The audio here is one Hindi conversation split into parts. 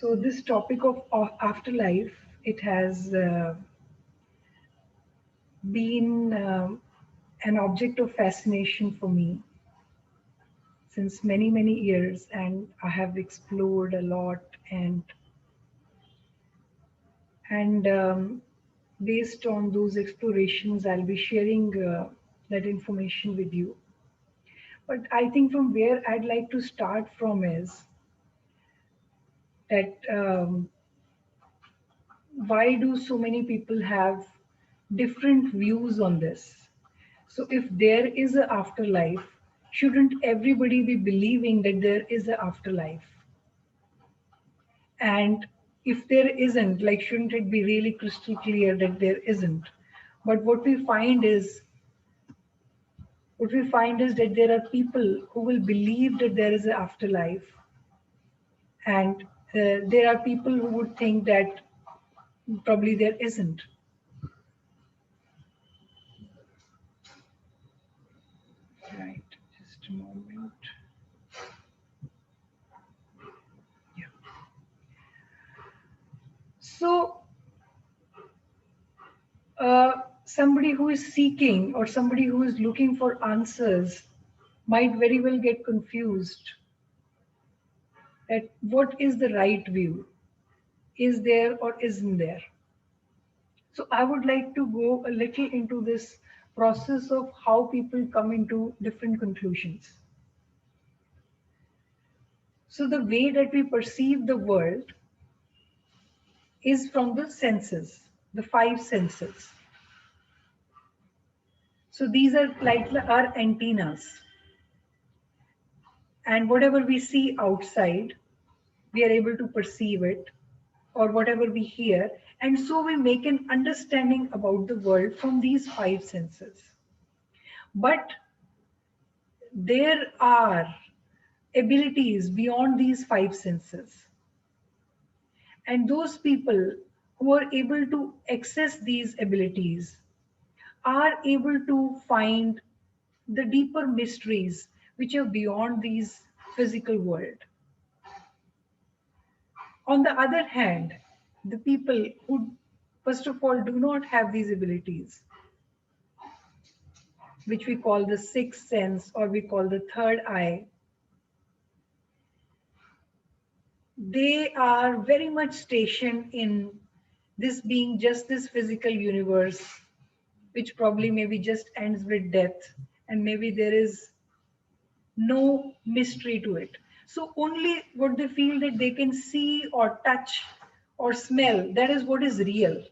So this topic of afterlife, it has been an object of fascination for me since many, many years, and I have explored a lot and based on those explorations, I'll be sharing that information with you. But I think from where I'd like to start from is that why do so many people have different views on this? So, if there is an afterlife, shouldn't everybody be believing that there is an afterlife? And if there isn't, like, shouldn't it be really crystal clear that there isn't? But what we find is that there are people who will believe that there is an afterlife, and there are people who would think that probably there isn't. Right, just a moment. Yeah. So, somebody who is seeking or somebody who is looking for answers might very well get confused that what is the right view? Is there or isn't there? So, I would like to go a little into this process of how people come into different conclusions. So, the way that we perceive the world is from the senses, the five senses. So, these are like our antennas. And whatever we see outside, we are able to perceive it, or whatever we hear. And so we make an understanding about the world from these five senses. But there are abilities beyond these five senses. And those people who are able to access these abilities are able to find the deeper mysteries which are beyond these physical world. On the other hand, the people who, first of all, do not have these abilities, which we call the sixth sense or we call the third eye, they are very much stationed in this being just this physical universe, which probably maybe just ends with death, and maybe there is no mystery to it. So only what they feel that they can see or touch or smell, that is what is real.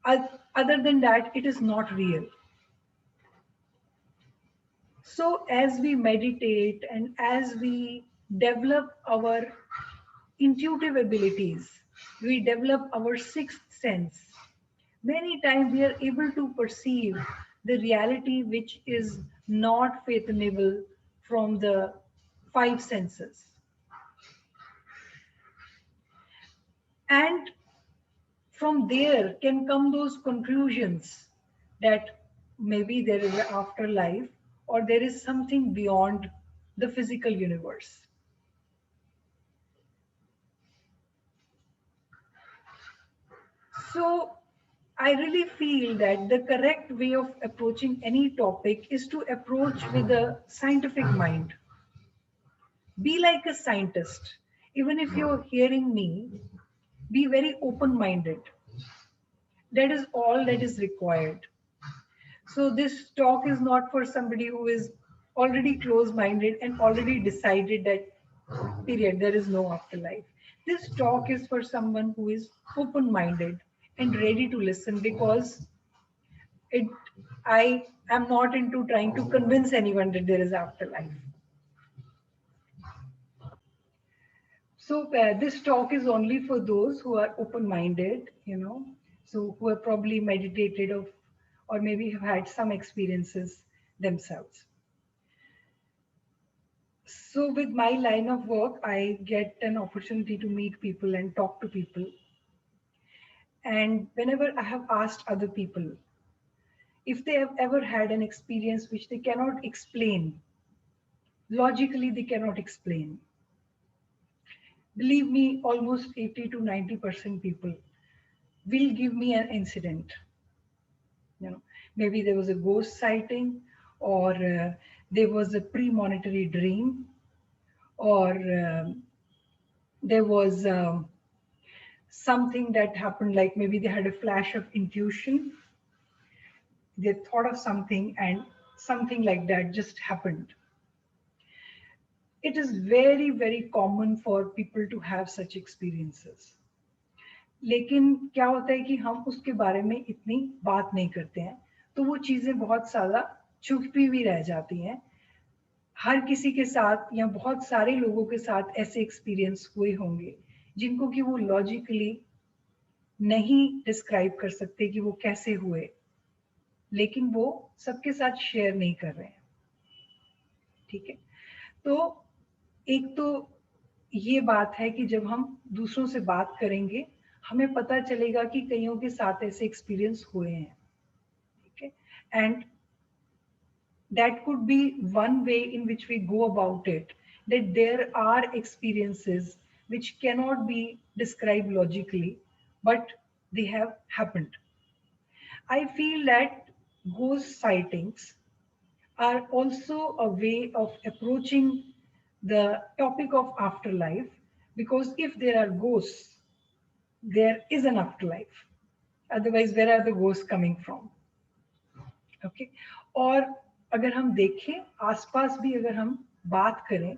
Other than that, it is not real. So, as we meditate and as we develop our intuitive abilities, we develop our sixth sense. Many times we are able to perceive the reality which is not fathomable from the five senses. And from there can come those conclusions that maybe there is an afterlife or there is something beyond the physical universe. So I really feel that the correct way of approaching any topic is to approach with a scientific mind. Be like a scientist. Even if you're hearing me, be very open minded. That is all that is required. So, this talk is not for somebody who is already close minded and already decided that, period, there is no afterlife. This talk is for someone who is open minded and ready to listen because it I am not into trying to convince anyone that there is afterlife. So this talk is only for those who are open-minded, so who have probably meditated or maybe have had some experiences themselves. So with my line of work, I get an opportunity to meet people and talk to people. And whenever I have asked other people if they have ever had an experience which they cannot explain, logically they cannot explain, Believe me, almost 80 to 90% people will give me an incident. You know, maybe there was a ghost sighting, or there was a premonitory dream, or there was something that happened, like maybe they had a flash of intuition, they thought of something and something like that just happened. It is very, very common for people to have such experiences. लेकिन क्या होता है कि हम उसके बारे में इतनी बात नहीं करते हैं, तो वो चीजें बहुत ज्यादा छुपी हुई रह जाती हैं। हर किसी के साथ या बहुत सारे लोगों के साथ ऐसे एक्सपीरियंस हुए होंगे जिनको कि वो लॉजिकली नहीं डिस्क्राइब कर सकते कि वो कैसे हुए, लेकिन वो सबके साथ शेयर नहीं कर रहे हैं। ठीक है, तो एक तो ये बात है कि जब हम दूसरों से बात करेंगे, हमें पता चलेगा कि कईयों के साथ ऐसे एक्सपीरियंस हुए हैं। ठीक है, and that could be one way in which we go about it, that there are experiences which cannot be described logically, but they have happened. I feel that ghost sightings are also a way of approaching the topic of afterlife, because if there are ghosts, there is an afterlife. Otherwise, where are the ghosts coming from? Okay. और अगर हम देखें आसपास भी, अगर हम बात करें,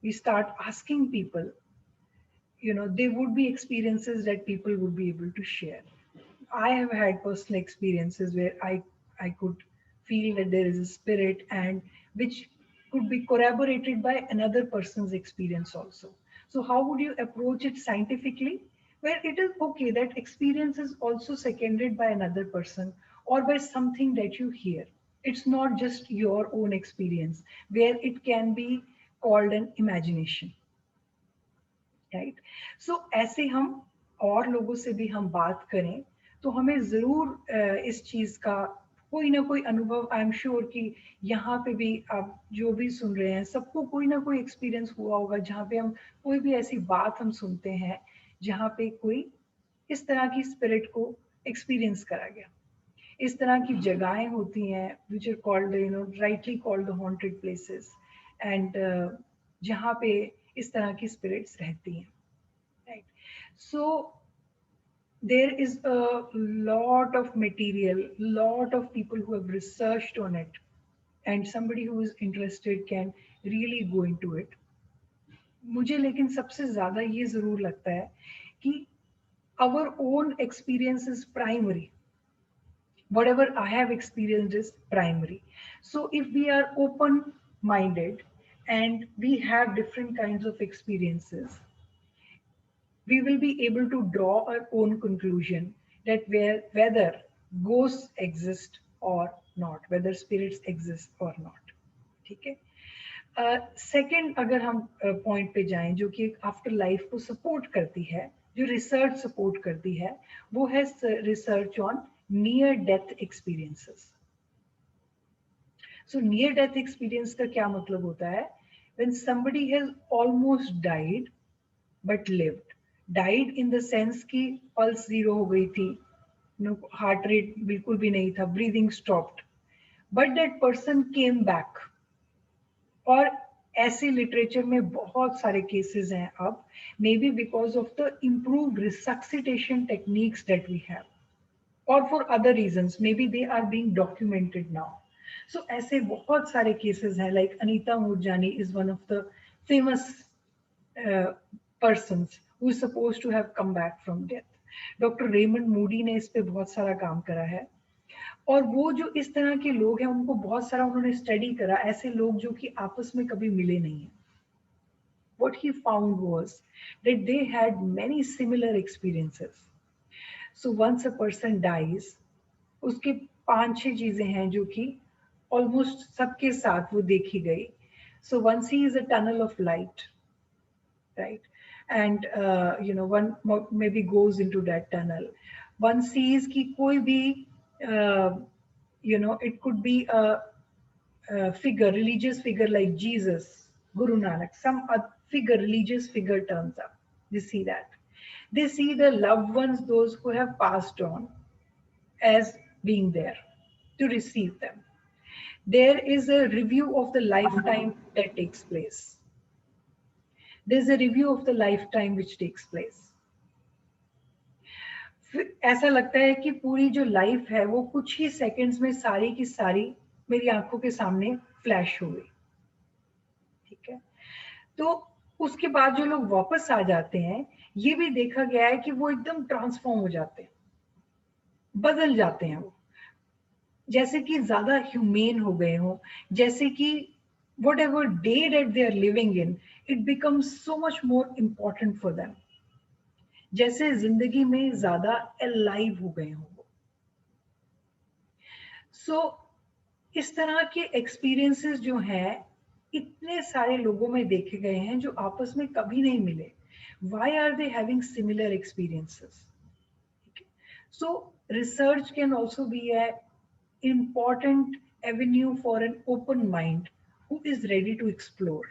we start asking people, you know, there would be experiences that people would be able to share. I have had personal experiences where I could feel that there is a spirit, and which could be corroborated by another person's experience also. So how would you approach it scientifically? Where it is okay that experience is also seconded by another person or by something that you hear. It's not just your own experience, where it can be called an imagination. Right, so ऐसे हम और लोगों से भी हम बात करें तो हमें जरूर इस चीज का कोई ना कोई अनुभव, आई एम श्योर कि यहाँ पे भी आप जो भी सुन रहे हैं सबको कोई ना कोई एक्सपीरियंस हुआ होगा, जहाँ पे हम कोई भी ऐसी बात हम सुनते हैं जहाँ पे कोई इस तरह की स्पिरिट को एक्सपीरियंस करा गया। इस तरह की जगहें होती हैं which are called, you know, rightly called haunted places, and जहाँ पे इस तरह की स्पिरिट्स रहती हैं। Right, so there is a lot of material, lot of people who have researched on it, and somebody who is interested can really go into it. मुझे लेकिन सबसे ज्यादा ये जरूर लगता है कि our own experience is primary. Whatever I have experienced is primary. So if we are open minded and we have different kinds of experiences, we will be able to draw our own conclusion that whether ghosts exist or not, whether spirits exist or not. ठीक है, सेकंड अगर हम पॉइंट पे जाएं जो कि आफ्टर लाइफ को सपोर्ट करती है, जो रिसर्च सपोर्ट करती है, वो है research on near death experiences. So near death experience का क्या मतलब होता है? When somebody has almost died but lived, died in the sense कि पल्स जीरो हो गई थी, हार्ट रेट बिल्कुल भी नहीं था, breathing stopped, but that person came back. और ऐसे लिटरेचर में बहुत सारे केसेस हैं अब, maybe because of the improved resuscitation techniques that we have, और for other reasons may be they are being documented now. So ऐसे बहुत सारे केसेस हैं, like Anita Moorjani is one of the famous persons who is supposed to have come back from death. Doctor Raymond Moody ने इस पे बहुत सारा काम करा है, और वो जो इस तरह के लोग हैं उनको बहुत सारा उन्होंने स्टडी करा, ऐसे लोग जो कि आपस में कभी मिले नहीं हैं। What he found was that they had many similar experiences. So once a person dies, उसके 5-6 चीजें हैं जो कि ऑलमोस्ट सबके साथ वो देखी गई। So one sees a tunnel of light, right? And you know, one maybe goes into that tunnel. One sees कि कोई भी you know, it could be a figure, religious figure like Jesus, Guru Nanak, some figure, religious figure turns up. They see that. They see the loved ones, those who have passed on, as being there to receive them. There is a review of the lifetime that takes place. There's a review of the lifetime which takes place. फिर ऐसा लगता है कि पूरी जो लाइफ है वो कुछ ही सेकंड्स में सारी की सारी मेरी आंखों के सामने फ्लैश हो गई, ठीक है। तो उसके बाद जो लोग वापस आ जाते हैं, ये भी देखा गया है कि वो एकदम ट्रांसफॉर्म हो जाते हैं, बदल जाते हैं वो, जैसे कि ज्यादा ह्यूमेन हो गए हो, जैसे कि whatever day that they are living in, it becomes so much more important for them, जैसे जिंदगी में ज्यादा अलाइव हो गए हो वो। सो इस तरह के एक्सपीरियंसेस जो हैं इतने सारे लोगों में देखे गए हैं जो आपस में कभी नहीं मिले। Why are they having similar experiences? So research can also be an important avenue for an open mind who is ready to explore.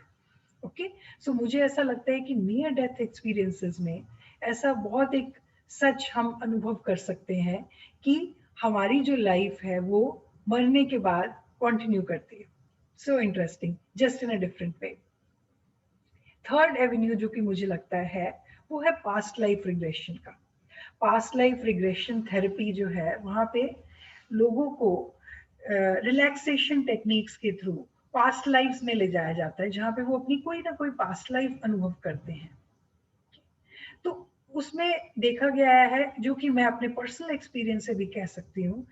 Okay, so मुझे ऐसा लगता है कि नियर डेथ एक्सपीरियंसेस में ऐसा बहुत एक सच हम अनुभव कर सकते हैं कि हमारी जो लाइफ है वो मरने के बाद कंटिन्यू करती है। So interesting, just in a different way. Third Avenue जो कि मुझे लगता है वो है पास्ट लाइफ रिग्रेशन का। पास्ट लाइफ रिग्रेशन थेरेपी जो है वहाँ पे लोगों को रिलैक्सेशन टेक्निक्स के थ्रू पास्ट लाइफ्स में ले जाया जाता है, जहाँ पे वो अपनी कोई ना कोई पास्ट लाइफ अनुभव करते हैं। तो उसमें देखा गया है, जो कि मैं अपने पर्सनल एक्सपीरियंस से भी कह सकती हूँ,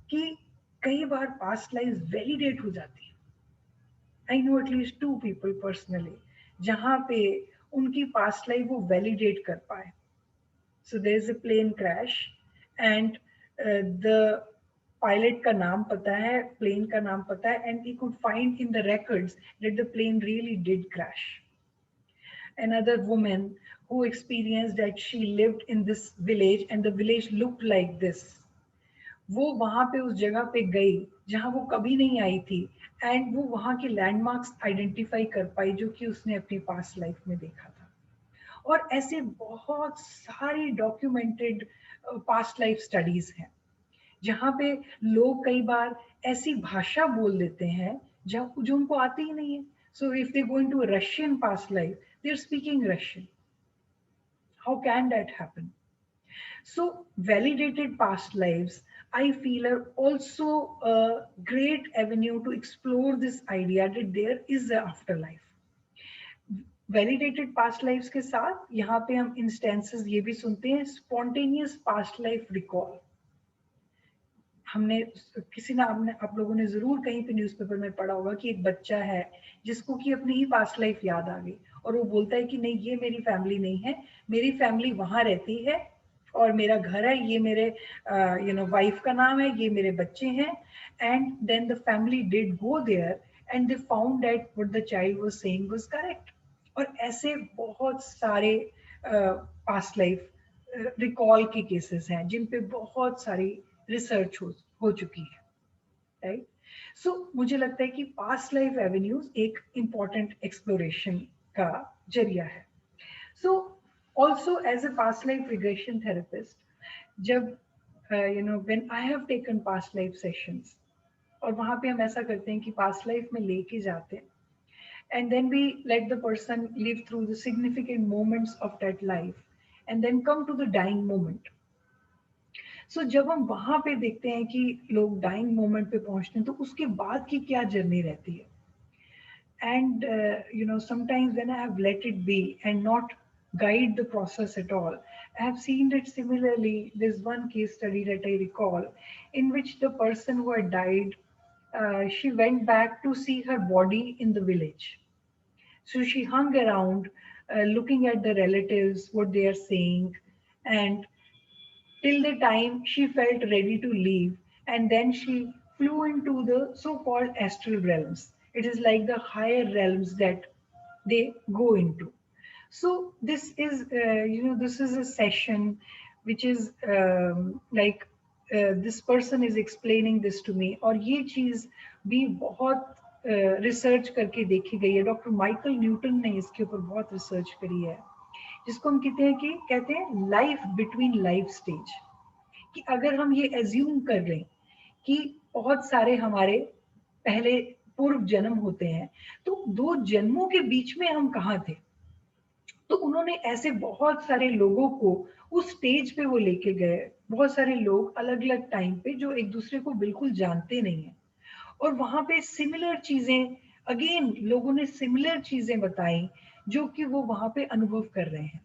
कि कई बार पास्ट लाइफ वैलिडेट हो जाती है। I know at least 2 people personally जहाँ पे उनकी पास्ट लाइफ वो वैलिडेट कर पाए। So there is a plane crash and the pilot का नाम पता है, प्लेन का नाम पता है, and he could find in the records that the plane really did crash. Another woman who experienced that she lived in this village and the village looked like this. वो वहां पे उस जगह पे गई जहां वो कभी नहीं आई थी, एंड वो वहां के लैंडमार्क्स आइडेंटिफाई कर पाई जो कि उसने अपनी पास्ट लाइफ में देखा था। और ऐसे बहुत सारी डॉक्यूमेंटेड पास्ट लाइफ स्टडीज हैं जहाँ पे लोग कई बार ऐसी भाषा बोल देते हैं जो उनको आती ही नहीं है। So if they go into Russian past life, they are speaking Russian. How can that happen? So validated past lives, I feel, are also a great avenue to explore this idea that there is an afterlife. Validated past lives के साथ यहाँ पे हम instances ये भी सुनते हैं, spontaneous past life recall. हमने किसी ना आपने आप लोगों ने जरूर कहीं पे न्यूज़पेपर में पढ़ा होगा कि एक बच्चा है जिसको कि अपनी ही पास्ट लाइफ याद आ गई, और वो बोलता है कि नहीं, ये मेरी फैमिली नहीं है, मेरी फैमिली वहां रहती है और मेरा घर है, ये मेरे वाइफ का नाम है, ये मेरे बच्चे हैं। And then the family did go there and they found that what the child was saying was correct. और ऐसे बहुत सारे पास्ट लाइफ रिकॉल के केसेस हैं जिन पे बहुत सारी रिसर्च हो चुकी है, राइट। सो मुझे लगता है कि पास्ट लाइफ एवेन्यूज एक इम्पॉर्टेंट एक्सप्लोरेशन का जरिया है। So also as a past life regression therapist, जब when I have taken past life sessions, और वहां पे हम ऐसा करते हैं कि पास्ट लाइफ में लेके जाते हैं, and then we let the person live through the significant moments of that life and then come to the dying moment. So जब हम वहां पे देखते हैं कि लोग डाइंग मोमेंट पे पहुंचते हैं तो उसके बाद की क्या जर्नी रहती है, and sometimes when I have let it be and not guide the process at all, I have seen that similarly there's one case study that I recall in which the person who had died, she went back to see her body in the village. So she hung around, looking at the relatives, what they are saying, and till the time she felt ready to leave. And then she flew into the so called astral realms. It is like the higher realms that they go into. So this is, this is a session which is this person is explaining this to me, और ये चीज भी बहुत रिसर्च करके देखी गई है। डॉक्टर माइकल न्यूटन ने इसके ऊपर बहुत रिसर्च करी है जिसको हम कहते हैं लाइफ बिटवीन लाइफ स्टेज। कि अगर हम ये एज्यूम कर लें कि बहुत सारे हमारे पहले पूर्व जन्म होते हैं, तो दो जन्मों के बीच में हम कहाँ थे। तो उन्होंने ऐसे बहुत सारे लोगों को उस स्टेज पे वो लेके गए, बहुत सारे लोग अलग अलग टाइम पे जो एक दूसरे को बिल्कुल जानते नहीं है, और वहां पे सिमिलर चीजें, अगेन लोगों ने सिमिलर चीजें बताई जो कि वो वहां पे अनुभव कर रहे हैं।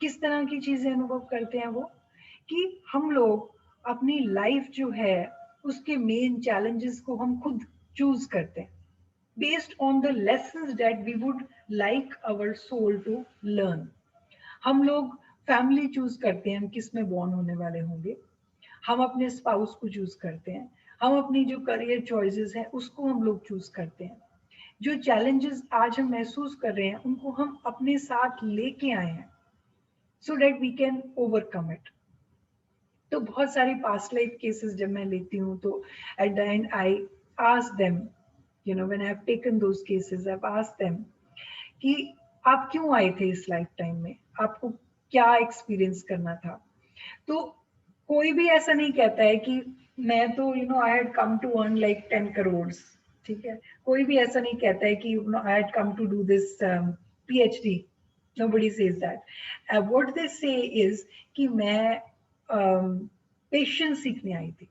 किस तरह की चीजें अनुभव करते हैं वो, कि हम लोग अपनी लाइफ जो है उसके मेन चैलेंजेस को हम खुद चूज करते हैं based on the lessons that we would like our soul to learn। हम लोग फैमिली चूज करते हैं, हम किस में बॉर्न होने वाले होंगे, हम अपने स्पाउस को चूज करते हैं, हम अपनी जो करियर चॉइसेस है उसको हम लोग चूज करते हैं। जो चैलेंजेस आज हम महसूस कर रहे हैं उनको हम अपने साथ लेके आए हैं so that we can overcome it. तो बहुत सारी पास्ट लाइफ केसेस जब मैं लेती हूँ तो at the and I ask them, you know, when I have taken those cases I have asked them कि आप क्यों आए थे इस लाइफ टाइम में, आपको क्या एक्सपीरियंस करना था। तो कोई भी ऐसा नहीं कहता है कि मैं तो you know I had come to earn like 10 crore. ठीक है, कोई भी ऐसा नहीं कहता है कि I had come to do this PhD। nobody says that। what they say is कि मैं पेशेंस सीखने आई थी,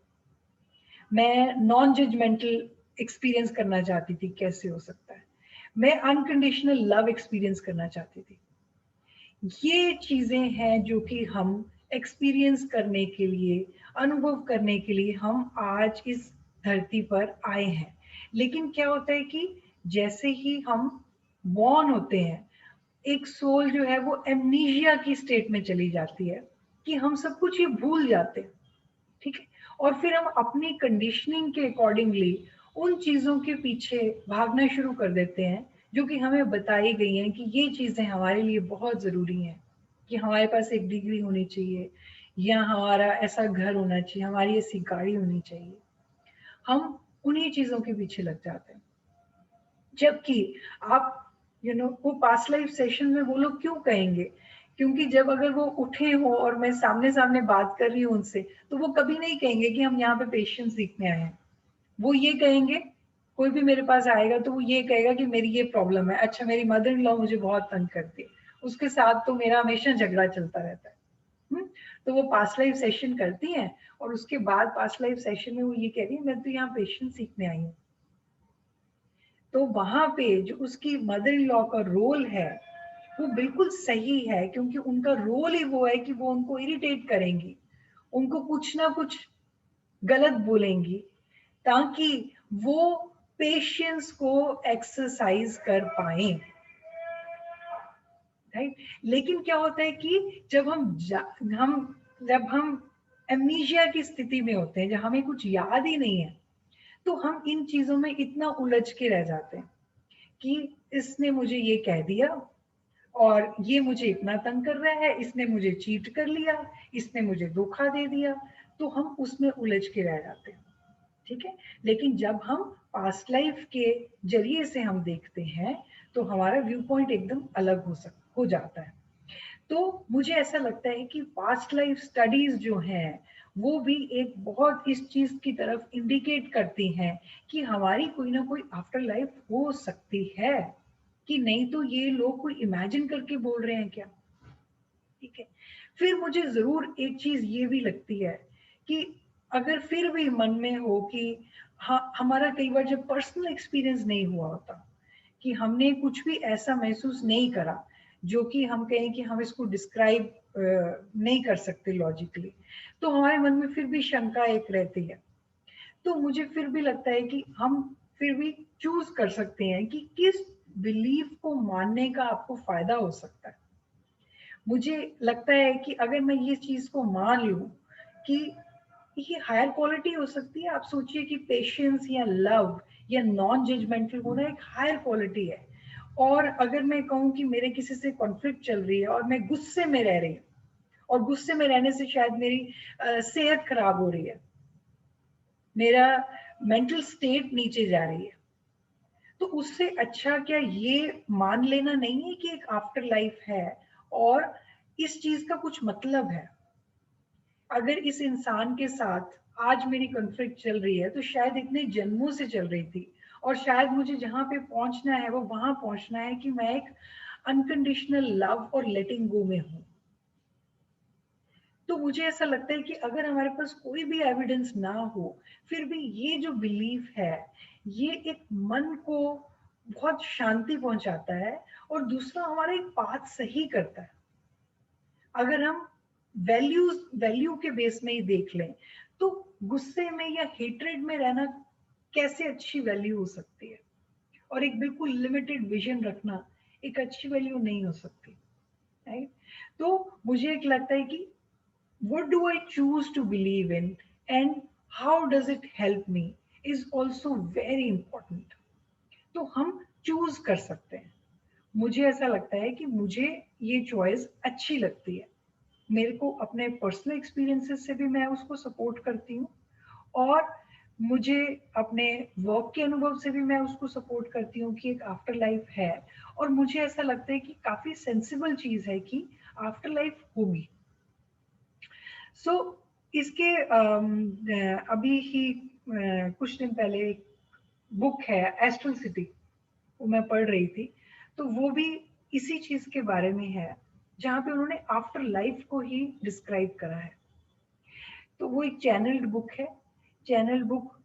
मैं नॉन जजमेंटल एक्सपीरियंस करना चाहती थी कैसे हो सकता है, मैं अनकंडीशनल लव एक्सपीरियंस करना चाहती थी। ये चीजें हैं जो कि हम एक्सपीरियंस करने के लिए, अनुभव करने के लिए हम आज इस धरती पर आए हैं। लेकिन क्या होता है कि जैसे ही हम बॉर्न होते हैं, एक सोल जो है वो एमनीशिया की स्टेट में चली जाती है कि हम सब कुछ ये भूल जाते हैं। ठीक है, और फिर हम अपनी कंडीशनिंग के अकॉर्डिंगली उन चीजों के पीछे भागना शुरू कर देते हैं जो कि हमें बताई गई हैं कि ये चीजें हमारे लिए बहुत जरूरी हैं, कि हमारे पास एक डिग्री होनी चाहिए, या हमारा ऐसा घर होना चाहिए, हमारी ऐसी गाड़ी होनी चाहिए। हम उन्हीं चीजों के पीछे लग जाते हैं। जबकि आप यू नो वो पास्ट लाइफ सेशन में वो लोग क्यों कहेंगे, क्योंकि जब अगर वो उठे हो और मैं सामने सामने बात कर रही हूँ उनसे, तो वो कभी नहीं कहेंगे कि हम यहाँ पे पेशेंस सीखने आए हैं। वो ये कहेंगे, कोई भी मेरे पास आएगा तो वो ये कहेगा कि मेरी ये प्रॉब्लम है, अच्छा मेरी मदर इन लॉ मुझे बहुत तंग करती है, उसके साथ तो मेरा हमेशा झगड़ा चलता रहता है। तो वो पास्ट लाइफ सेशन करती हैं और उसके बाद पास्ट लाइफ सेशन में वो ये कह रही है मैं तो यहाँ पेशेंस सीखने आई हूँ। तो वहां पे जो उसकी मदर इन लॉ का रोल है वो बिल्कुल सही है, क्योंकि उनका रोल ही वो है कि वो उनको इरिटेट करेंगी, उनको कुछ ना कुछ गलत बोलेंगी, ताकि वो पेशेंस को एक्सरसाइज कर पाए। राइट, लेकिन क्या होता है कि जब हम एमनीशिया की स्थिति में होते हैं, जब हमें कुछ याद ही नहीं है, तो हम इन चीजों में इतना उलझ के रह जाते हैं कि इसने मुझे ये कह दिया और ये मुझे इतना तंग कर रहा है, इसने मुझे चीट कर लिया, इसने मुझे धोखा दे दिया, तो हम उसमें उलझ के रह जाते हैं। ठीक है, लेकिन जब हम पास्ट लाइफ के जरिए से हम देखते हैं तो हमारा व्यू पॉइंट एकदम अलग हो जाता है। तो मुझे ऐसा लगता है कि पास्ट लाइफ स्टडीज जो हैं वो भी एक बहुत इस चीज की तरफ इंडिकेट करती हैं कि हमारी कोई ना कोई आफ्टर लाइफ हो सकती है, कि नहीं तो ये लोग कोई इमेजिन करके बोल रहे हैं क्या। ठीक है, फिर मुझे जरूर एक चीज ये भी लगती है कि अगर फिर भी मन में हो कि हाँ, हमारा कई बार जब पर्सनल एक्सपीरियंस नहीं हुआ होता, कि हमने कुछ भी ऐसा महसूस नहीं करा जो कि हम कहें कि हम इसको डिस्क्राइब नहीं कर सकते लॉजिकली, तो हमारे मन में फिर भी शंका एक रहती है। तो मुझे फिर भी लगता है कि हम फिर भी चूज कर सकते हैं कि किस बिलीफ को मानने का आपको फायदा हो सकता है। मुझे लगता है कि अगर मैं ये चीज को मान लूं कि ये हायर क्वालिटी हो सकती है, आप सोचिए कि पेशेंस या लव या नॉन जजमेंटल होना एक हायर क्वालिटी है। और अगर मैं कहूँ कि मेरे किसी से कॉन्फ्लिक्ट चल रही है और मैं गुस्से में रह रही हूँ, और गुस्से में रहने से शायद मेरी सेहत खराब हो रही है, मेरा मेंटल स्टेट नीचे जा रही है, तो उससे अच्छा क्या ये मान लेना नहीं है कि एक आफ्टर लाइफ है और इस चीज का कुछ मतलब है। अगर इस इंसान के साथ आज मेरी कॉन्फ्लिक्ट चल रही है तो शायद इतने जन्मों से चल रही थी, और शायद मुझे जहां पे पहुंचना है वो वहां पहुंचना है कि मैं एक अनकंडीशनल लव और लेटिंग गो में हूं। तो मुझे ऐसा लगता है कि अगर हमारे पास कोई भी एविडेंस ना हो, फिर भी ये जो बिलीफ है, ये एक मन को बहुत शांति पहुंचाता है, और दूसरा हमारा एक पाथ सही करता है। अगर हम वैल्यू के बेस में ही देख लें तो गुस्से में या हेट्रेड में रहना कैसे अच्छी वैल्यू हो सकती है, और एक बिल्कुल लिमिटेड विजन रखना एक अच्छी वैल्यू नहीं हो सकती, राइट? तो मुझे एक लगता है कि what do I choose to believe in and how does it help me is also very important. तो हम चूज कर सकते हैं। मुझे ऐसा लगता है कि मुझे ये चॉइस अच्छी लगती है, मेरे को अपने पर्सनल एक्सपीरियंसेस से भी मैं उसको सपोर्ट करती हूँ, और मुझे अपने वर्क के अनुभव से भी मैं उसको सपोर्ट करती हूँ कि एक आफ्टर लाइफ है, और मुझे ऐसा लगता है कि काफी सेंसिबल चीज है कि आफ्टर लाइफ होगी। सो इसके अभी ही कुछ दिन पहले एक बुक है एस्ट्रल सिटी, वो मैं पढ़ रही थी, तो वो भी इसी चीज के बारे में है, जहाँ पे उन्होंने आफ्टर लाइफ को ही डिस्क्राइब करा है। तो वो एक चैनल्ड बुक है। चैनल बुक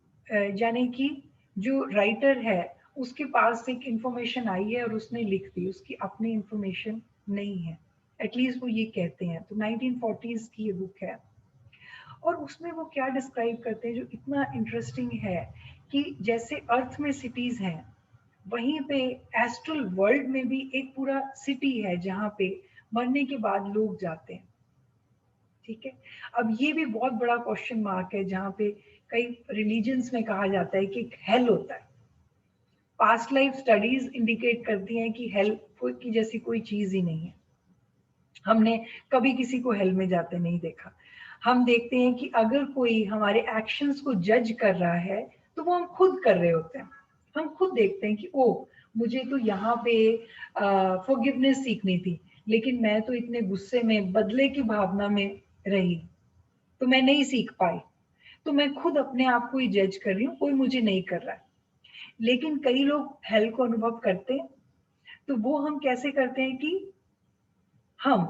यानी कि जो राइटर है उसके पास एक इंफॉर्मेशन आई है और उसने लिख दी, उसकी अपनी इंफॉर्मेशन नहीं है, एटलीस्ट वो ये कहते हैं। तो 1940s की ये बुक है, और उसमें वो क्या डिस्क्राइब करते हैं जो इतना इंटरेस्टिंग है कि जैसे अर्थ में सिटीज हैं, वहीं पे एस्ट्रल वर्ल्ड में भी एक पूरा सिटी है जहाँ पे मरने के बाद लोग जाते हैं। ठीक है, अब ये भी बहुत बड़ा क्वेश्चन मार्क है, जहाँ पे कई रिलीजन्स में कहा जाता है कि एक हेल होता है। पास्ट लाइफ स्टडीज इंडिकेट करती हैं कि हेल की जैसी कोई चीज ही नहीं है। हमने कभी किसी को हेल में जाते नहीं देखा। हम देखते हैं कि अगर कोई हमारे एक्शंस को जज कर रहा है तो वो हम खुद कर रहे होते हैं। हम खुद देखते हैं कि ओ, मुझे तो यहाँ पे फॉरगिवनेस सीखनी थी, लेकिन मैं तो इतने गुस्से में बदले की भावना में रही, तो मैं नहीं सीख पाई। तो मैं खुद अपने आप को ही जज कर रही हूँ, कोई मुझे नहीं कर रहा है। लेकिन कई लोग हेल को अनुभव करते हैं, तो वो हम कैसे करते हैं कि हम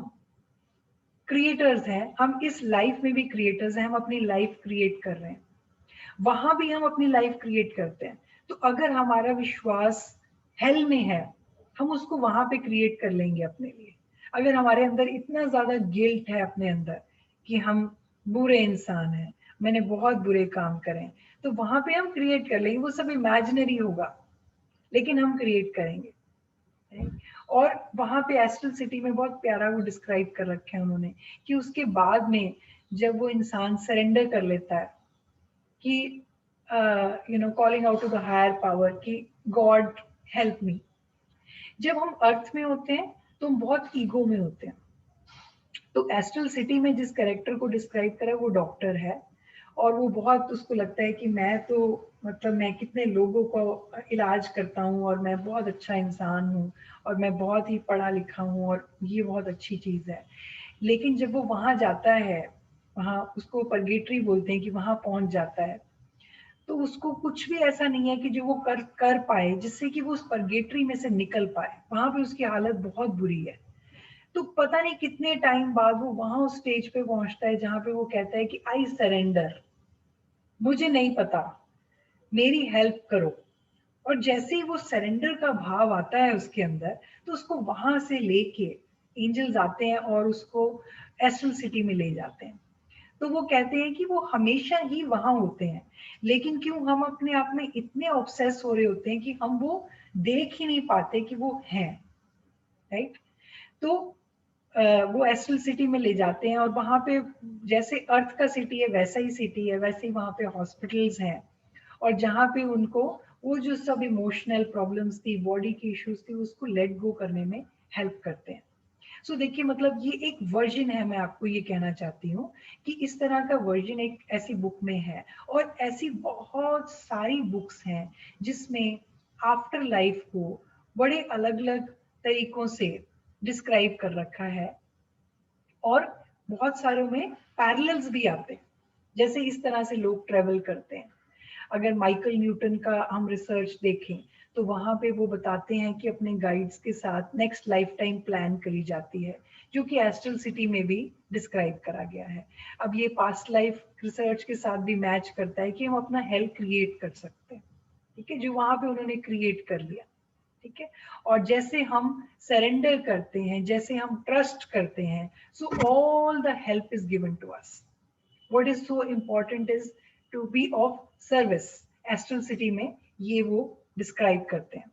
क्रिएटर्स हैं, हम इस लाइफ में भी क्रिएटर्स हैं, हम अपनी लाइफ क्रिएट कर रहे हैं, वहां भी हम अपनी लाइफ क्रिएट करते हैं। तो अगर हमारा विश्वास हेल में है, हम उसको वहां पे क्रिएट कर लेंगे अपने लिए। अगर हमारे अंदर इतना ज्यादा गिल्ट है अपने अंदर कि हम बुरे इंसान हैं, मैंने बहुत बुरे काम करे, तो वहां पे हम क्रिएट कर लेंगे। वो सब इमेजिनरी होगा, लेकिन हम क्रिएट करेंगे। और वहां पे एस्ट्रल सिटी में बहुत प्यारा वो डिस्क्राइब कर रखे हैं उन्होंने, कि उसके बाद में जब वो इंसान सरेंडर कर लेता है कि calling out to the higher power कि गॉड हेल्प मी। जब हम अर्थ में होते हैं तो हम बहुत ईगो में होते हैं। तो एस्ट्रल सिटी में जिस कैरेक्टर को डिस्क्राइब करा वो डॉक्टर है, और वो बहुत उसको लगता है कि मैं तो मतलब मैं कितने लोगों को इलाज करता हूँ और मैं बहुत अच्छा इंसान हूँ और मैं बहुत ही पढ़ा लिखा हूँ और ये बहुत अच्छी चीज़ है। लेकिन जब वो वहाँ जाता है, वहाँ उसको परगेटरी बोलते हैं, कि वहाँ पहुँच जाता है, तो उसको कुछ भी ऐसा नहीं है कि जो वो कर कर पाए जिससे कि वो उस परगेटरी में से निकल पाए। वहाँ पे उसकी हालत बहुत बुरी है। तो पता नहीं कितने टाइम बाद वो वहां उस स्टेज पे पहुंचता है जहां पे वो कहता है कि आई सरेंडर, मुझे नहीं पता, मेरी हेल्प करो। और जैसे ही वो सरेंडर का भाव आता है उसके अंदर, तो उसको वहां से लेके एंजल्स आते हैं और उसको एस्ट्रल सिटी में ले जाते हैं। तो वो कहते हैं कि वो हमेशा ही वहां होते हैं, लेकिन क्यों हम अपने आप में इतने ऑब्सेस हो रहे होते हैं कि हम वो देख ही नहीं पाते कि वो हैं, राइट? तो वो एस्ट्रल सिटी में ले जाते हैं, और वहां पे जैसे अर्थ का सिटी है वैसा ही सिटी है, वैसे ही वहां पे हॉस्पिटल्स हैं, और जहाँ पे उनको वो जो सब इमोशनल प्रॉब्लम्स थी, बॉडी की इश्यूज थी, उसको लेट गो करने में हेल्प करते हैं। सो देखिए, मतलब ये एक वर्जन है, मैं आपको ये कहना चाहती हूँ कि इस तरह का वर्जन एक ऐसी बुक में है, और ऐसी बहुत सारी बुक्स हैं जिसमें आफ्टर लाइफ को बड़े अलग अलग तरीकों से डिस्क्राइब कर रखा है, और बहुत सारों में पैरेलल्स भी आते हैं, जैसे इस तरह से लोग ट्रेवल करते हैं। अगर माइकल न्यूटन का हम रिसर्च देखें तो वहां पे वो बताते हैं कि अपने गाइड्स के साथ नेक्स्ट लाइफ टाइम प्लान करी जाती है, जो कि एस्ट्रल सिटी में भी डिस्क्राइब करा गया है। अब ये पास्ट लाइफ रिसर्च के साथ भी मैच करता है कि हम अपना हेल क्रिएट कर सकते हैं, ठीक है, जो वहां पे उन्होंने क्रिएट कर लिया, ठीक है। और जैसे हम सरेंडर करते हैं, जैसे हम ट्रस्ट करते हैं, so all the help is given to us. What is so important is to be of service. Astral city में ये वो डिस्क्राइब करते हैं।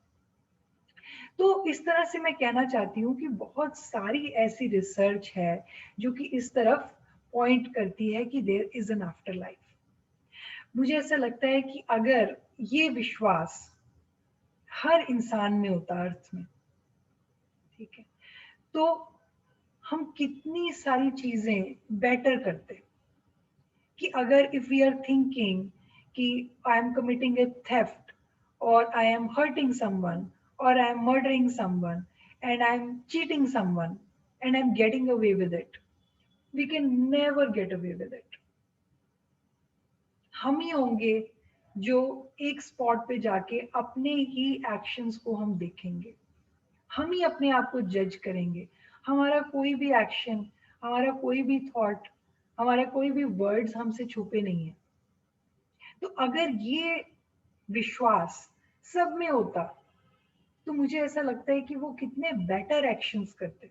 तो इस तरह से मैं कहना चाहती हूँ कि बहुत सारी ऐसी रिसर्च है जो कि इस तरफ पॉइंट करती है कि there is an afterlife. मुझे ऐसा लगता है कि अगर ये विश्वास हर इंसान में होता अर्थ में, ठीक है, तो हम कितनी सारी चीजें बेटर करते। कि अगर इफ वी आर थिंकिंग कि I am committing a theft, और आई एम हर्टिंग समवन, और I am murdering someone, and I am cheating someone, and I am getting away with it, we can never get away with it. हम ही होंगे जो एक स्पॉट पे जाके अपने ही एक्शंस को हम देखेंगे, हम ही अपने आप को जज करेंगे। हमारा कोई भी एक्शन, हमारा कोई भी थॉट, हमारा कोई भी वर्ड्स हमसे छुपे नहीं है। तो अगर ये विश्वास सब में होता तो मुझे ऐसा लगता है कि वो कितने बेटर एक्शंस करते।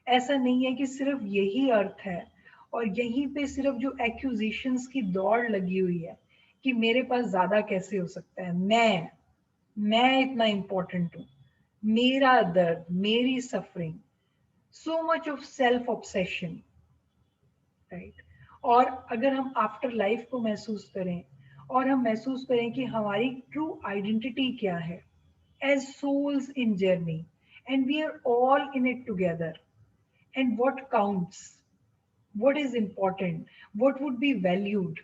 ऐसा नहीं है कि सिर्फ यही अर्थ है और यहीं पे सिर्फ जो एक्यूजिशंस की दौड़ लगी हुई है कि मेरे पास ज्यादा कैसे हो सकता है, मैं इतना इंपॉर्टेंट हूं, मेरा दर्द, मेरी suffering, so much of self obsession, right. और अगर हम आफ्टर लाइफ को महसूस करें और हम महसूस करें कि हमारी ट्रू आइडेंटिटी क्या है as souls in journey, and we are all in it together, and what counts, what is important, what would be valued,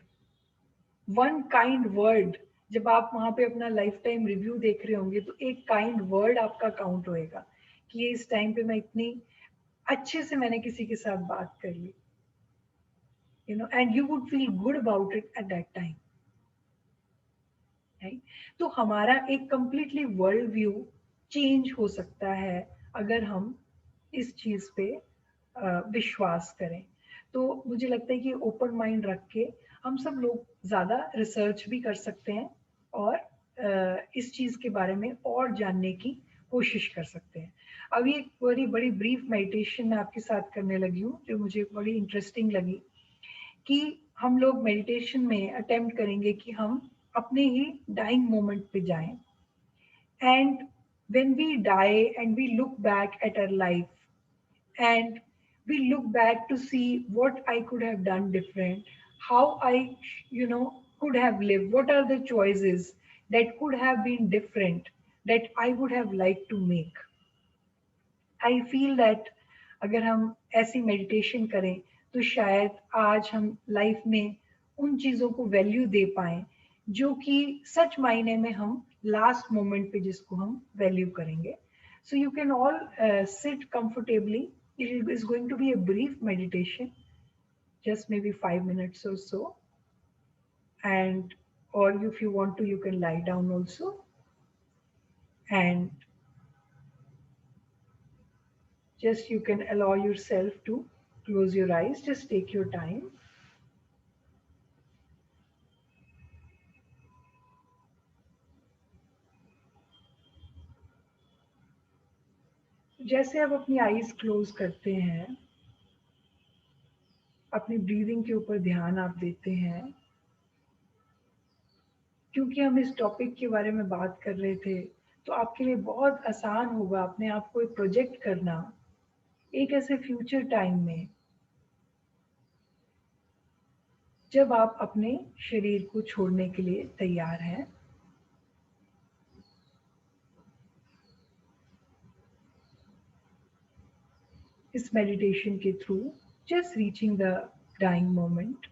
one kind word। जब आप वहां पे अपना लाइफ टाइम रिव्यू देख रहे होंगे तो एक काइंड वर्ड आपका काउंट होएगा कि ये इस टाइम पे मैं इतनी अच्छे से मैंने किसी के साथ बात कर ली, you know, and you would feel good about it at that time, right. तो हमारा एक कंप्लीटली वर्ल्ड व्यू चेंज हो सकता है अगर हम इस चीज पे विश्वास करें। तो मुझे लगता है कि ओपन माइंड रख के हम सब लोग ज़्यादा रिसर्च भी कर सकते हैं और इस चीज़ के बारे में और जानने की कोशिश कर सकते हैं। अभी एक बड़ी बड़ी ब्रीफ मेडिटेशन मैं आपके साथ करने लगी हूँ जो मुझे बड़ी इंटरेस्टिंग लगी, कि हम लोग मेडिटेशन में अटेम्प्ट करेंगे कि हम अपने ही डाइंग मोमेंट पे जाएं, and when we die and we look back at our life and we look back to see what I could have done different, how I, could have lived, what are the choices that could have been different that I would have liked to make. I feel that अगर हम ऐसी मेडिटेशन करें तो शायद आज हम लाइफ में उन चीज़ों को वैल्यू दे पाए जो कि सच मायने में हम लास्ट मोमेंट पे जिसको हम वैल्यू करेंगे। So you can all sit comfortably, it is going to be a brief meditation, just maybe 5 minutes or so, and or if you want to you can lie down also, and just you can allow yourself to close your eyes, just take your time. जैसे आप अपनी आईज क्लोज करते हैं, अपनी ब्रीदिंग के ऊपर ध्यान आप देते हैं, क्योंकि हम इस टॉपिक के बारे में बात कर रहे थे तो आपके लिए बहुत आसान होगा अपने आप को एक प्रोजेक्ट करना एक ऐसे फ्यूचर टाइम में जब आप अपने शरीर को छोड़ने के लिए तैयार हैं। इस मेडिटेशन के through just reaching the dying moment.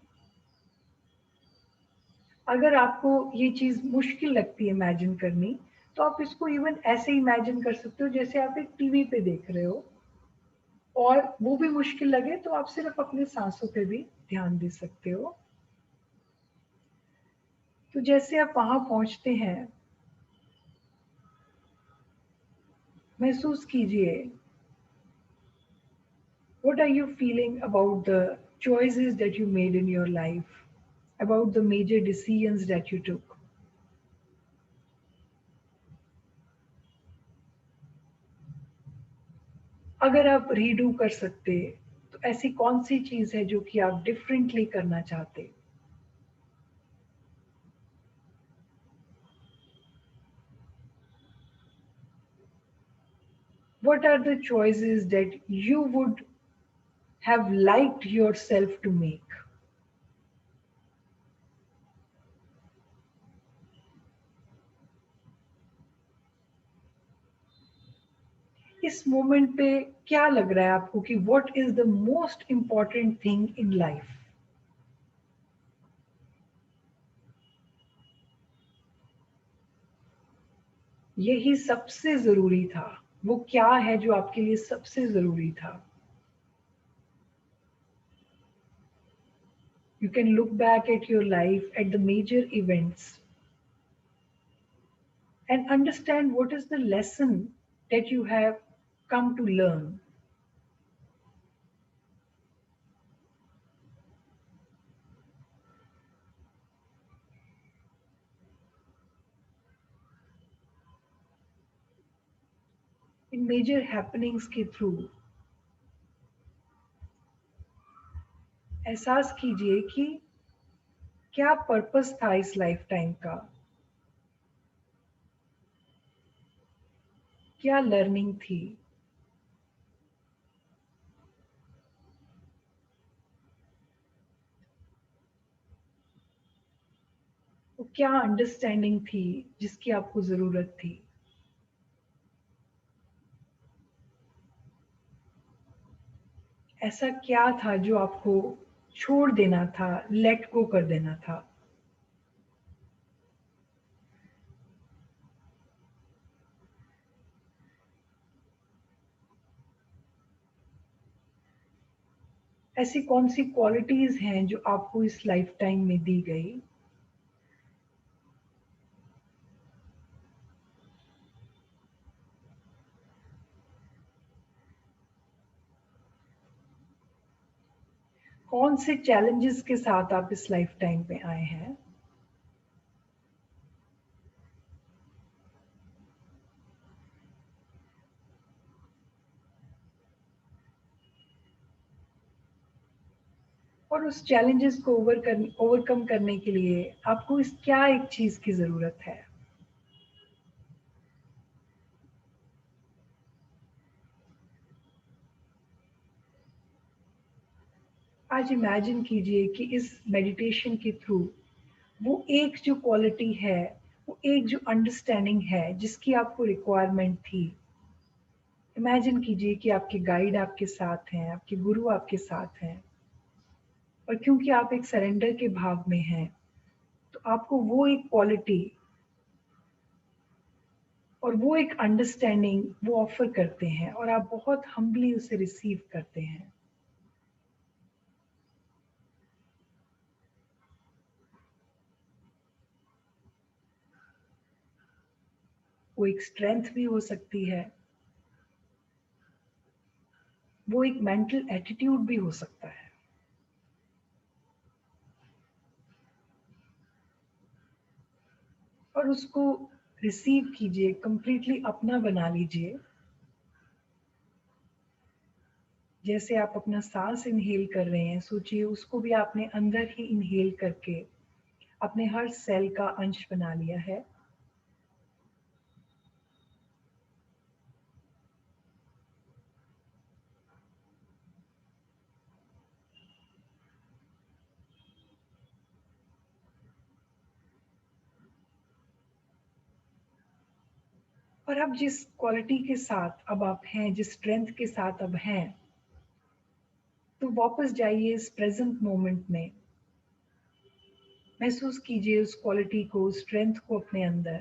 अगर आपको ये चीज मुश्किल लगती है इमेजिन करनी, तो आप इसको इवन ऐसे इमेजिन कर सकते हो जैसे आप एक टीवी पे देख रहे हो, और वो भी मुश्किल लगे तो आप सिर्फ अपने सांसों पे भी ध्यान दे सकते हो। तो जैसे आप वहां पहुंचते हैं, महसूस कीजिए, what are you feeling about the choices that you made in your life, about the major decisions that you took? अगर आप रीडू कर सकते तो ऐसी कौन सी चीज है जो कि आप डिफरेंटली करना चाहते? What are the choices that you would have liked yourself to make? इस मोमेंट पे क्या लग रहा है आपको कि what is the most important thing in life? यही सबसे जरूरी था। वो क्या है जो आपके लिए सबसे जरूरी था? You can look back at your life, at the major events, and understand what is the lesson that you have come to learn. इन मेजर हैपनिंग्स के थ्रू एहसास कीजिए कि क्या पर्पस था इस लाइफ टाइम का, क्या लर्निंग थी, वो क्या अंडरस्टैंडिंग थी जिसकी आपको जरूरत थी। ऐसा क्या था जो आपको छोड़ देना था, लेट गो कर देना था? ऐसी कौन सी क्वालिटीज हैं जो आपको इस लाइफ टाइम में दी गई? कौन से चैलेंजेस के साथ आप इस लाइफ टाइम पे आए हैं? और उस चैलेंजेस को ओवरकम करने के लिए आपको इस क्या एक चीज की जरूरत है? आज इमेजिन कीजिए कि इस मेडिटेशन के थ्रू वो एक जो क्वालिटी है, वो एक जो अंडरस्टैंडिंग है जिसकी आपको रिक्वायरमेंट थी, इमेजिन कीजिए कि आपके गाइड आपके साथ हैं, आपके गुरु आपके साथ हैं, और क्योंकि आप एक सरेंडर के भाव में हैं तो आपको वो एक क्वालिटी और वो एक अंडरस्टैंडिंग वो ऑफर करते हैं, और आप बहुत हम्बली उसे रिसीव करते हैं। वो एक स्ट्रेंथ भी हो सकती है, वो एक मेंटल एटीट्यूड भी हो सकता है। और उसको रिसीव कीजिए, कंप्लीटली अपना बना लीजिए। जैसे आप अपना सांस इनहेल कर रहे हैं, सोचिए उसको भी आपने अंदर ही इनहेल करके अपने हर सेल का अंश बना लिया है। और अब जिस क्वालिटी के साथ अब आप हैं, जिस स्ट्रेंथ के साथ अब हैं, तो वापस जाइए इस प्रेजेंट मोमेंट में। महसूस कीजिए उस क्वालिटी को, उस स्ट्रेंथ को अपने अंदर।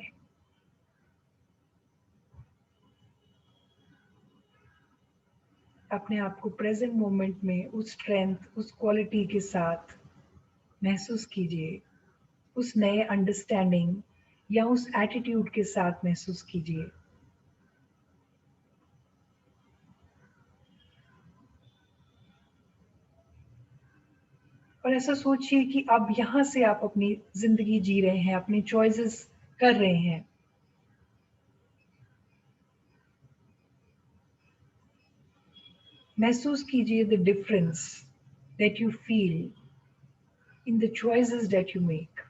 अपने आप को प्रेजेंट मोमेंट में उस स्ट्रेंथ, उस क्वालिटी के साथ महसूस कीजिए, उस नए अंडरस्टैंडिंग या उस एटीट्यूड के साथ महसूस कीजिए। और ऐसा सोचिए कि अब यहाँ से आप अपनी जिंदगी जी रहे हैं, अपनी चॉइसेस कर रहे हैं। महसूस कीजिए the difference that you feel in the choices that you make.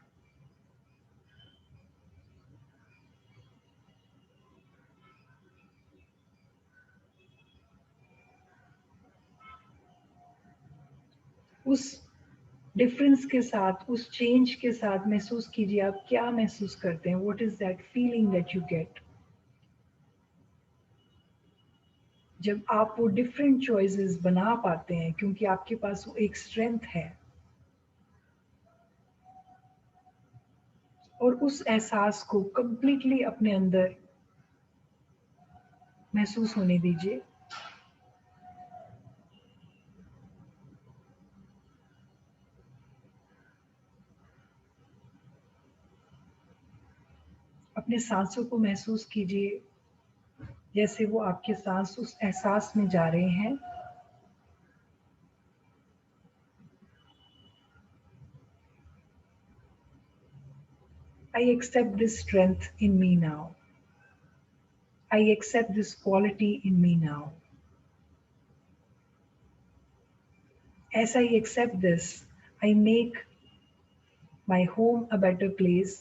उस डिफरेंस के साथ, उस चेंज के साथ महसूस कीजिए आप क्या महसूस करते हैं। What is that feeling that you get जब आप वो डिफरेंट चॉइसेस बना पाते हैं, क्योंकि आपके पास वो एक स्ट्रेंथ है। और उस एहसास को कंप्लीटली अपने अंदर महसूस होने दीजिए। अपने सांसों को महसूस कीजिए, जैसे वो आपके सांस उस एहसास में जा रहे हैं। I accept this strength in me now. I accept this quality in me now. As I accept this, I make my home a better place.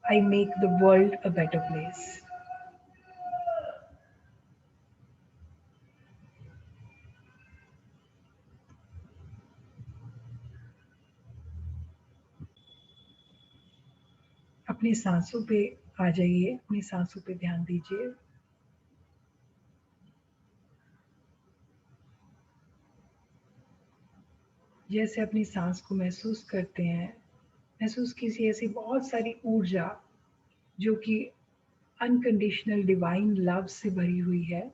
I make the world a better place. अपनी सांसों पे आ जाइए, अपनी सांसों पे ध्यान दीजिए। जैसे अपनी सांस को महसूस करते हैं, महसूस कीजिए ऐसी बहुत सारी ऊर्जा जो कि अनकंडीशनल डिवाइन लव से भरी हुई है,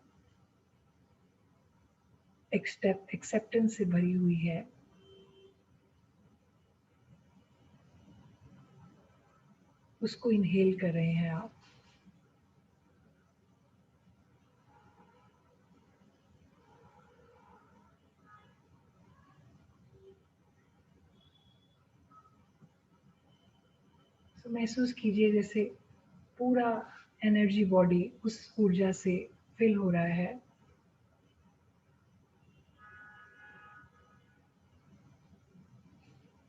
एक्सेप्टेंस से भरी हुई है। उसको इनहेल कर रहे हैं आप। तो महसूस कीजिए जैसे पूरा एनर्जी बॉडी उस ऊर्जा से फिल हो रहा है।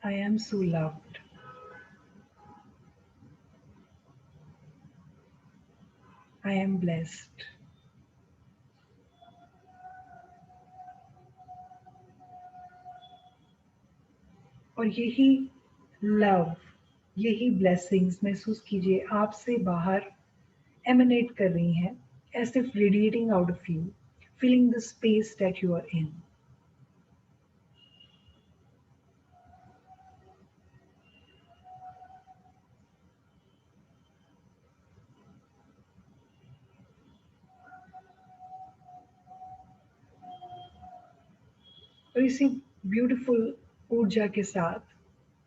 I am so loved. I am blessed. और यही लव, यही ब्लेसिंग्स महसूस कीजिए आपसे बाहर एमिनेट कर रही हैं, as if radiating out of you, filling the space that you are in. और इसी ब्यूटीफुल ऊर्जा के साथ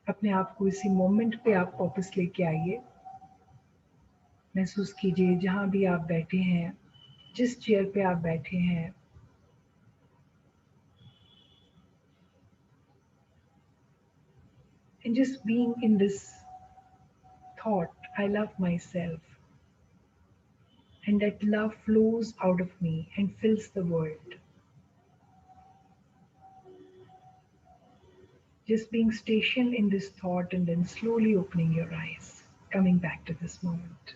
अपने आप को इसी मोमेंट पे आप वापस लेके आइए। महसूस कीजिए जहाँ भी आप बैठे हैं, जिस चेयर पे आप बैठे हैं, and just being in this thought, I love myself, and that love flows out of me and fills the world. Just being stationed in this thought and then slowly opening your eyes, coming back to this moment.